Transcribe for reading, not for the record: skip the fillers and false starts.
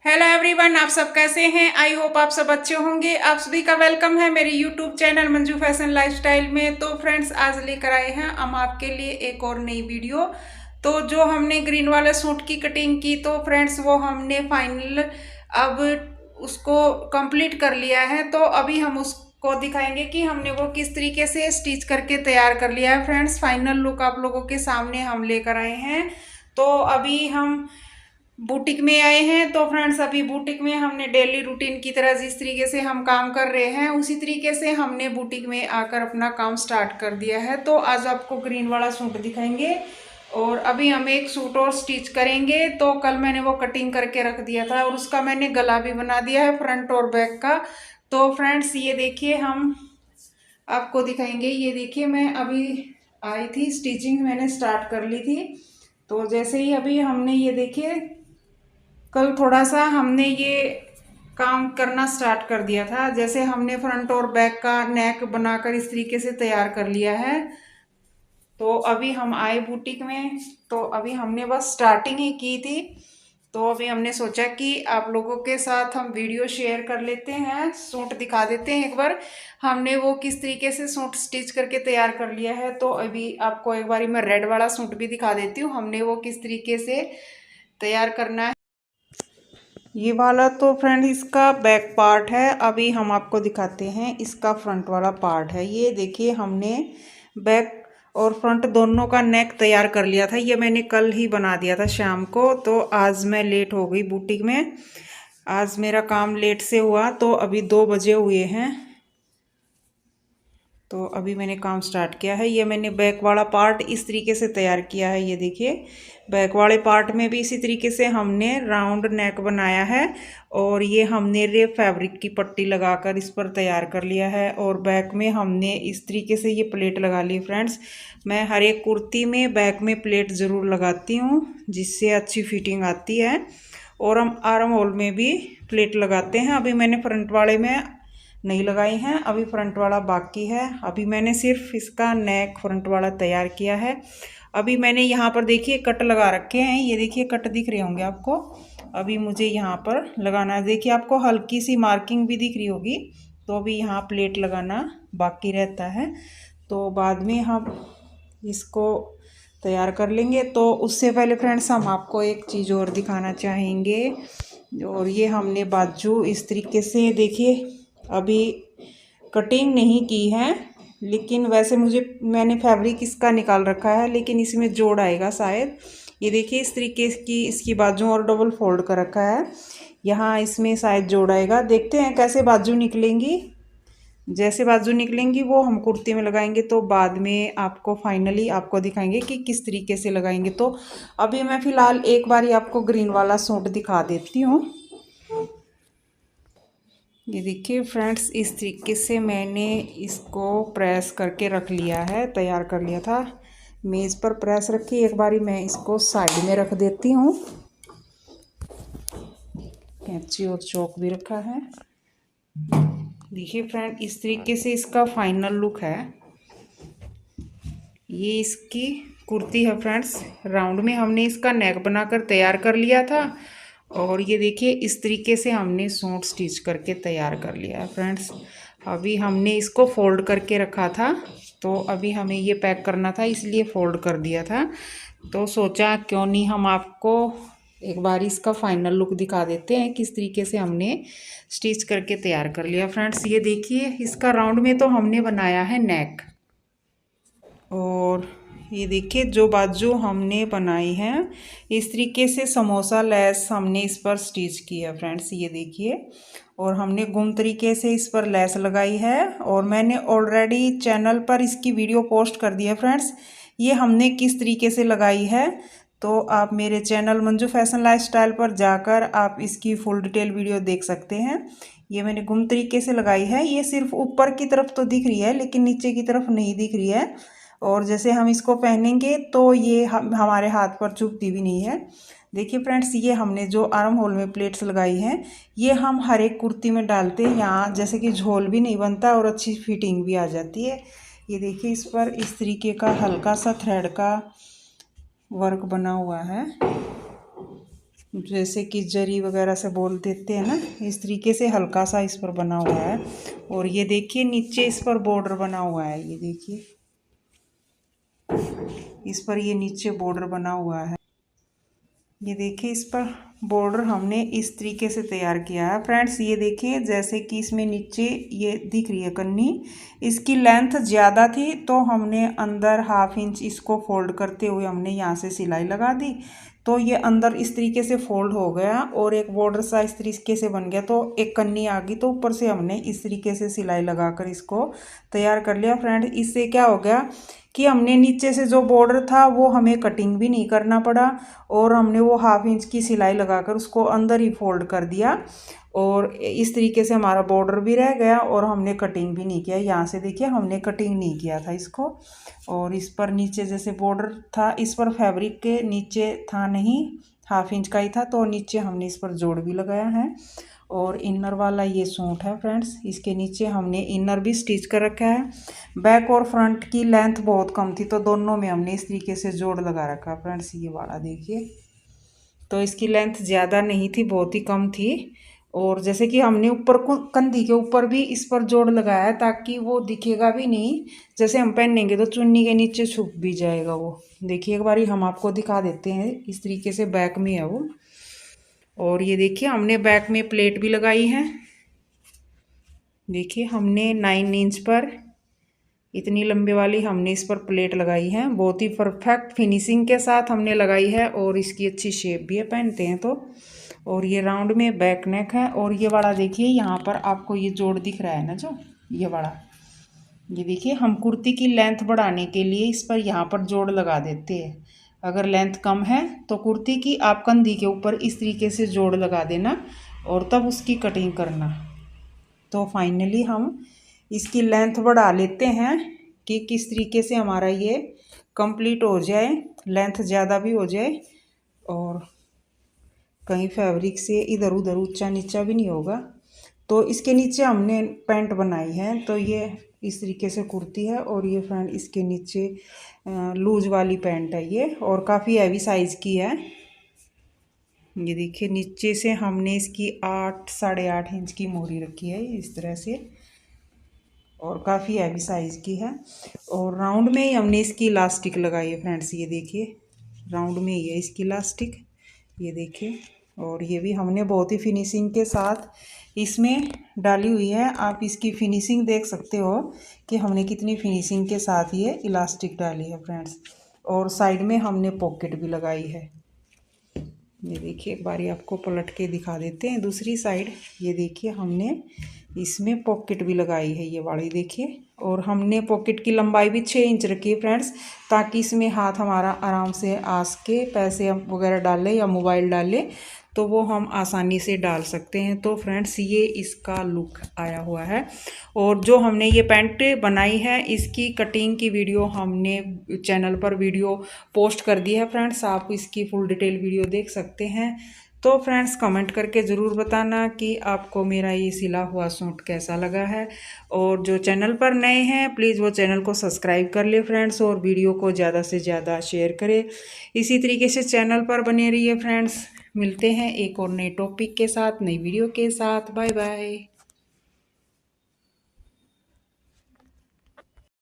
Hello everyone, आप सब कैसे हैं। आई होप आप सब अच्छे होंगे। आप सभी का वेलकम है मेरे YouTube channel Manju fashion lifestyle में। तो फ्रेंड्स, आज लेकर आए हैं हम आपके लिए एक और नई वीडियो। तो जो हमने ग्रीन वाले सूट की कटिंग की, तो फ्रेंड्स वो हमने फाइनल अब उसको कंप्लीट कर लिया है। तो अभी हम उसको दिखाएंगे कि हमने वो किस तरीके से स्टिच करके तैयार कर लिया है। फ्रेंड्स, फाइनल लुक आप लोगों के सामने हम लेकर आए हैं। तो अभी हम बुटीक में आए हैं। तो फ्रेंड्स, अभी बुटीक में हमने डेली रूटीन की तरह जिस तरीके से हम काम कर रहे हैं, उसी तरीके से हमने बुटीक में आकर अपना काम स्टार्ट कर दिया है। तो आज आपको ग्रीन वाला सूट दिखाएंगे और अभी हम एक सूट और स्टिच करेंगे। तो कल मैंने वो कटिंग करके रख दिया था और उसका मैंने गला भी बना दिया है, फ्रंट और बैक का। तो फ्रेंड्स, ये देखिए, हम आपको दिखाएंगे। ये देखिए, मैं अभी आई थी, स्टिचिंग मैंने स्टार्ट कर ली थी। तो जैसे ही अभी हमने ये देखिए, कल थोड़ा सा हमने ये काम करना स्टार्ट कर दिया था। जैसे हमने फ्रंट और बैक का नेक बनाकर इस तरीके से तैयार कर लिया है। तो अभी हम आए बुटीक में, तो अभी हमने बस स्टार्टिंग ही की थी। तो अभी हमने सोचा कि आप लोगों के साथ हम वीडियो शेयर कर लेते हैं, सूट दिखा देते हैं एक बार हमने वो किस तरीके से सूट स्टिच करके तैयार कर लिया है। तो अभी आपको एक बारी मैं रेड वाला सूट भी दिखा देती हूँ, हमने वो किस तरीके से तैयार करना है। ये वाला तो फ्रेंड इसका बैक पार्ट है। अभी हम आपको दिखाते हैं इसका फ्रंट वाला पार्ट है। ये देखिए, हमने बैक और फ्रंट दोनों का नेक तैयार कर लिया था। ये मैंने कल ही बना दिया था शाम को। तो आज मैं लेट हो गई बुटीक में, आज मेरा काम लेट से हुआ। तो अभी 2 बजे हुए हैं, तो अभी मैंने काम स्टार्ट किया है। ये मैंने बैक वाला पार्ट इस तरीके से तैयार किया है। ये देखिए, बैक वाले पार्ट में भी इसी तरीके से हमने राउंड नेक बनाया है और ये हमने रेप फैब्रिक की पट्टी लगाकर इस पर तैयार कर लिया है। और बैक में हमने इस तरीके से ये प्लेट लगा ली। फ्रेंड्स, मैं हर एक कुर्ती में बैक में प्लेट ज़रूर लगाती हूँ, जिससे अच्छी फिटिंग आती है। और हम आर्म होल में भी प्लेट लगाते हैं। अभी मैंने फ्रंट वाले में नहीं लगाई हैं, अभी फ्रंट वाला बाकी है। अभी मैंने सिर्फ इसका नेक फ्रंट वाला तैयार किया है। अभी मैंने यहाँ पर देखिए कट लगा रखे हैं। ये देखिए, कट दिख रहे होंगे आपको। अभी मुझे यहाँ पर लगाना है। देखिए, आपको हल्की सी मार्किंग भी दिख रही होगी। तो अभी यहाँ प्लेट लगाना बाकी रहता है, तो बाद में हम इसको तैयार कर लेंगे। तो उससे पहले फ्रेंड्स, हम आपको एक चीज़ और दिखाना चाहेंगे। और ये हमने बाजू इस तरीके से, देखिए, अभी कटिंग नहीं की है, लेकिन वैसे मैंने फैब्रिक इसका निकाल रखा है, लेकिन इसमें जोड़ आएगा शायद। ये देखिए, इस तरीके की इसकी बाजू और डबल फोल्ड कर रखा है। यहाँ इसमें शायद जोड़ आएगा। देखते हैं कैसे बाजू निकलेंगी। जैसे बाजू निकलेंगी वो हम कुर्ती में लगाएंगे, तो बाद में आपको फाइनली आपको दिखाएंगे कि किस तरीके से लगाएंगे। तो अभी मैं फ़िलहाल एक बारी आपको ग्रीन वाला सूट दिखा देती हूँ। ये देखिए फ्रेंड्स, इस तरीके से मैंने इसको प्रेस करके रख लिया है, तैयार कर लिया था। मेज़ पर प्रेस रखी। एक बारी मैं इसको साइड में रख देती हूँ। कैंची और चौक भी रखा है। देखिए फ्रेंड, इस तरीके से इसका फाइनल लुक है। ये इसकी कुर्ती है फ्रेंड्स। राउंड में हमने इसका नेक बनाकर तैयार कर लिया था। और ये देखिए, इस तरीके से हमने सूट स्टिच करके तैयार कर लिया है फ्रेंड्स। अभी हमने इसको फोल्ड करके रखा था, तो अभी हमें ये पैक करना था, इसलिए फ़ोल्ड कर दिया था। तो सोचा क्यों नहीं हम आपको एक बार इसका फाइनल लुक दिखा देते हैं, किस तरीके से हमने स्टिच करके तैयार कर लिया। फ्रेंड्स, ये देखिए, इसका राउंड में तो हमने बनाया है नेक। और ये देखिए, जो बाजू हमने बनाई है, इस तरीके से समोसा लेस हमने इस पर स्टिच की है फ्रेंड्स। ये देखिए, और हमने गुम तरीके से इस पर लेस लगाई है। और मैंने ऑलरेडी चैनल पर इसकी वीडियो पोस्ट कर दी है फ्रेंड्स, ये हमने किस तरीके से लगाई है। तो आप मेरे चैनल मंजू फैशन लाइफस्टाइल पर जाकर आप इसकी फुल डिटेल वीडियो देख सकते हैं। ये मैंने गुम तरीके से लगाई है। ये सिर्फ ऊपर की तरफ तो दिख रही है, लेकिन नीचे की तरफ नहीं दिख रही है। और जैसे हम इसको पहनेंगे तो ये हमारे हाथ पर चुभती भी नहीं है। देखिए फ्रेंड्स, ये हमने जो आर्म होल में प्लेट्स लगाई हैं, ये हम हर एक कुर्ती में डालते हैं। यहाँ जैसे कि झोल भी नहीं बनता और अच्छी फिटिंग भी आ जाती है। ये देखिए, इस पर इस तरीके का हल्का सा थ्रेड का वर्क बना हुआ है। जैसे कि जरी वगैरह से बोल देते हैं ना, इस तरीके से हल्का सा इस पर बना हुआ है। और ये देखिए नीचे इस पर बॉर्डर बना हुआ है, ये देखिए इस पर ये नीचे बॉर्डर बना हुआ है। ये देखिए इस पर बॉर्डर हमने इस तरीके से तैयार किया है फ्रेंड्स। ये देखिए जैसे कि इसमें नीचे ये दिख रही है कन्नी, इसकी लेंथ ज़्यादा थी तो हमने अंदर 1/2 इंच इसको फोल्ड करते हुए हमने यहाँ से सिलाई लगा दी, तो ये अंदर इस तरीके से फोल्ड हो गया और एक बॉर्डर सा इस तरीके से बन गया। तो एक कन्नी आ गई तो ऊपर से हमने इस तरीके से सिलाई लगाकर इसको तैयार कर लिया फ्रेंड। इससे क्या हो गया कि हमने नीचे से जो बॉर्डर था वो हमें कटिंग भी नहीं करना पड़ा और हमने वो 1/2 इंच की सिलाई लगाकर उसको अंदर ही फोल्ड कर दिया और इस तरीके से हमारा बॉर्डर भी रह गया और हमने कटिंग भी नहीं किया। यहाँ से देखिए हमने कटिंग नहीं किया था इसको। और इस पर नीचे जैसे बॉर्डर था, इस पर फैब्रिक के नीचे था नहीं, 1/2 इंच का ही था, तो नीचे हमने इस पर जोड़ भी लगाया है। और इनर वाला ये सूट है फ्रेंड्स, इसके नीचे हमने इनर भी स्टिच कर रखा है। बैक और फ्रंट की लेंथ बहुत कम थी तो दोनों में हमने इस तरीके से जोड़ लगा रखा फ्रेंड्स। ये वाला देखिए, तो इसकी लेंथ ज़्यादा नहीं थी, बहुत ही कम थी। और जैसे कि हमने ऊपर को कंधी के ऊपर भी इस पर जोड़ लगाया है ताकि वो दिखेगा भी नहीं, जैसे हम पहनेंगे तो चुन्नी के नीचे छुप भी जाएगा वो। देखिए एक बारी हम आपको दिखा देते हैं, इस तरीके से बैक में है वो। और ये देखिए हमने बैक में प्लेट भी लगाई है। देखिए हमने 9 इंच पर इतनी लंबे वाली हमने इस पर प्लेट लगाई है, बहुत ही परफेक्ट फिनिशिंग के साथ हमने लगाई है और इसकी अच्छी शेप भी है पहनते हैं तो। और ये राउंड में बैक नेक है। और ये वाला देखिए यहाँ पर आपको ये जोड़ दिख रहा है ना, जो ये वाला, ये देखिए हम कुर्ती की लेंथ बढ़ाने के लिए इस पर यहाँ पर जोड़ लगा देते हैं। अगर लेंथ कम है तो कुर्ती की आप कंधी के ऊपर इस तरीके से जोड़ लगा देना और तब उसकी कटिंग करना। तो फाइनली हम इसकी लेंथ बढ़ा लेते हैं कि किस तरीके से हमारा ये कंप्लीट हो जाए, लेंथ ज़्यादा भी हो जाए और कहीं फैब्रिक से इधर उधर ऊंचा नीचा भी नहीं होगा। तो इसके नीचे हमने पैंट बनाई है, तो ये इस तरीके से कुर्ती है और ये फ्रेंड इसके नीचे लूज वाली पैंट है ये, और काफ़ी हैवी साइज़ की है। ये देखिए नीचे से हमने इसकी 8 साढ़े 8 इंच की मोहरी रखी है इस तरह से, और काफ़ी हैवी साइज़ की है। और राउंड में ही हमने इसकी इलास्टिक लगाई है फ्रेंड्स, ये देखिए राउंड में ही है इसकी इलास्टिक, ये देखिए। और ये भी हमने बहुत ही फिनिशिंग के साथ इसमें डाली हुई है। आप इसकी फिनिशिंग देख सकते हो कि हमने कितनी फिनिशिंग के साथ ये इलास्टिक डाली है फ्रेंड्स। और साइड में हमने पॉकेट भी लगाई है। ये देखिए एक बारी आपको पलट के दिखा देते हैं दूसरी साइड। ये देखिए हमने इसमें पॉकेट भी लगाई है ये वाली, देखिए। और हमने पॉकेट की लंबाई भी 6 इंच रखी है फ्रेंड्स, ताकि इसमें हाथ हमारा आराम से आ सके, पैसे वगैरह डाले या मोबाइल डाले तो वो हम आसानी से डाल सकते हैं। तो फ्रेंड्स ये इसका लुक आया हुआ है। और जो हमने ये पैंट बनाई है इसकी कटिंग की वीडियो हमने चैनल पर वीडियो पोस्ट कर दी है फ्रेंड्स, आप इसकी फुल डिटेल वीडियो देख सकते हैं। तो फ्रेंड्स कमेंट करके ज़रूर बताना कि आपको मेरा ये सिला हुआ सूट कैसा लगा है। और जो चैनल पर नए हैं प्लीज़ वो चैनल को सब्सक्राइब कर ले फ्रेंड्स, और वीडियो को ज़्यादा से ज़्यादा शेयर करें। इसी तरीके से चैनल पर बने रहिए फ्रेंड्स। मिलते हैं एक और नए टॉपिक के साथ, नई वीडियो के साथ। Bye bye.